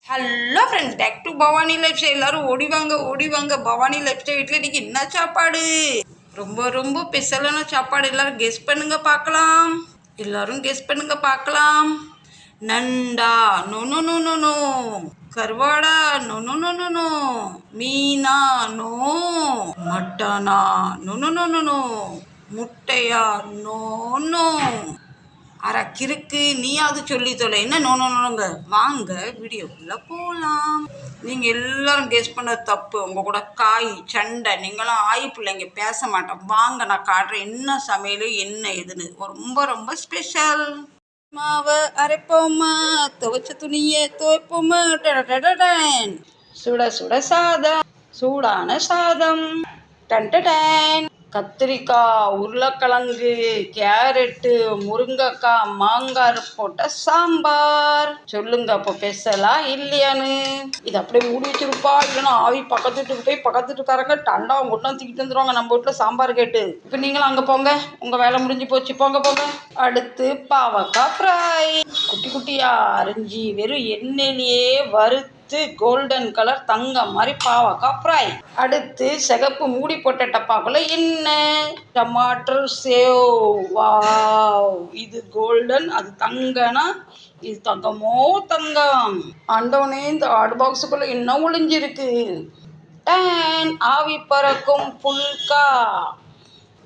Hello friends, back to Bhavani lifestyle. எல்லாரும் ஓடிவாங்க Bhavani life style வீட்டில் இன்றைக்கி என்ன சாப்பாடு? ரொம்ப ரொம்ப ஸ்பெஷலான சாப்பாடு. எல்லாரும் கெஸ் பண்ணுங்க பார்க்கலாம். நண்டா? No no no no no. கருவாடா? No no no no no. மீனா? நோ. மட்டனா? No no no no no. முட்டையா? No no. கிறுக்கு, நீயாவது சொல்லி தொலை. என்ன நோங்க? வாங்க வீடியோக்குள்ளே போகலாம். நீங்கள் எல்லாரும் கெஸ் பண்ண தப்பு. உங்கள் கூட காய் சண்டை. நீங்களாம் ஆய் பிள்ளைங்க, பேச மாட்டேன். வாங்க நான் காட்டுறேன் என்ன சமையல் என்ன எதுன்னு. ரொம்ப ரொம்ப ஸ்பெஷல். மாவை அரைப்போமா, துவைச்ச துணியை துவைப்போமா. சுட சுட சாதம், சூடான சாதம். டன் கத்திரிக்காய், உருளைக்கிழங்கு, கேரட்டு, முருங்கைக்காய், மாங்காய் போட்ட சாம்பார். சொல்லுங்க அப்போ ஸ்பெஷலா இல்லையான்னு. இது அப்படியே மூடி வச்சிருப்பா, இல்லைன்னா ஆவி பக்கத்து வீட்டுக்கு போய் பக்கத்து வீட்டுக்காரங்க டண்டா கொண்டாந்து தூக்கிட்டு வந்துடுவாங்க நம்ம வீட்டில் சாம்பார் கேட்டு. இப்போ நீங்களும் அங்கே போங்க, உங்கள் வேலை முடிஞ்சு போச்சு, போங்க. அடுத்து பாவக்காய் ஃப்ரை. குட்டி குட்டியா அரிஞ்சி வெறும் எண்ணெயிலேயே வறுத்து கோல்டன் கலர் தங்கம் மாதிரி பாவக்காய் ஃப்ரை. அடுத்து சிகப்பு மூடி போட்ட டப்பாக்குள்ள என்ன? Tomato save. வாவ், இது கோல்டன், அது தங்கனா இது தங்கமோ தங்கம். ஆண்டவனே, இந்த ஹாட் பாக்ஸுக்குள்ள என்ன ஒளிஞ்சிருக்கு? ஆவி பறக்கும் புல்கா.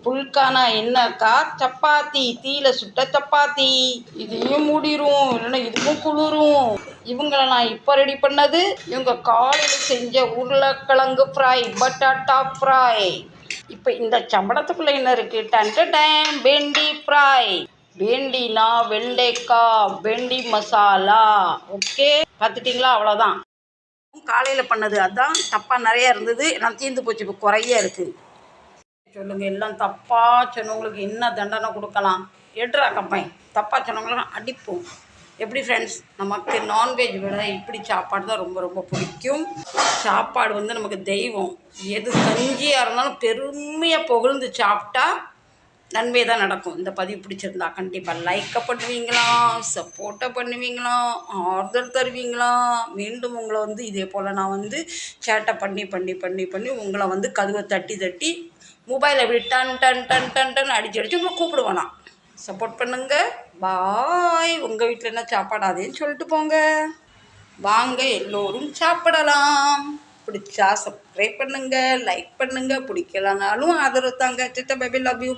புல்கானா என்னக்கா? சப்பாத்தி, தீயில சுட்ட சப்பாத்தி. இதையும் மூடிரும், இல்லைன்னா இதுக்கும் குளிரும். இவங்களை நான் இப்போ ரெடி பண்ணது. இவங்க காலையில் செஞ்ச உருளைக்கிழங்கு ஃப்ரை, பட்டாட்டா ஃப்ரை. இப்போ இந்த சம்பளத்துக்குள்ளே என்ன இருக்குது? டன் வெண்டி ஃப்ரை. வெண்டினா வெண்டைக்காய், வெண்டி மசாலா. ஓகே, பார்த்துட்டிங்களா? அவ்வளோதான். காலையில் பண்ணது அதான். தப்பாக நிறையா இருந்தது, எல்லாம் தீர்ந்து போச்சு, இப்போ குறைய இருக்குது. சொல்லுங்கள், எல்லாம் தப்பாக சொன்னவங்களுக்கு என்ன தண்டனை கொடுக்கலாம்? எடுறா கம்பை. தப்பாக சொன்னவங்களாம் அடிப்போம். எப்படி ஃப்ரெண்ட்ஸ், நமக்கு நான்வெஜ் விட இப்படி சாப்பாடு தான் ரொம்ப ரொம்ப பிடிக்கும். சாப்பாடு வந்து நமக்கு தெய்வம். எது கஞ்சியாக இருந்தாலும் பெருமையாக புகழ்ந்து சாப்பிட்டா நன்மை தான் நடக்கும். இந்த பதிவு பிடிச்சிருந்தா கண்டிப்பாக லைக்கை பண்ணுவீங்களா, சப்போர்ட்டை பண்ணுவீங்களா, ஆறுதல் தருவீங்களா? மீண்டும் உங்களை வந்து இதே போல் நான் வந்து சேட்டை பண்ணி உங்களை வந்து கதவை தட்டி மொபைல் அப்படி டன் அடிச்சு உங்களை கூப்பிடுவேன் நான். சப்போர்ட் பண்ணுங்க. பாய். உங்கள் வீட்டில் என்ன சாப்பாடு அதேன்னு சொல்லிட்டு போங்க. வாங்க எல்லோரும் சாப்பிடலாம். பிடிச்சா சப்ஸ்கிரைப் பண்ணுங்க, லைக் பண்ணுங்க. பிடிக்கலனாலும் ஆதரவு தாங்க. சிட்ட பேபி, லவ் யூ.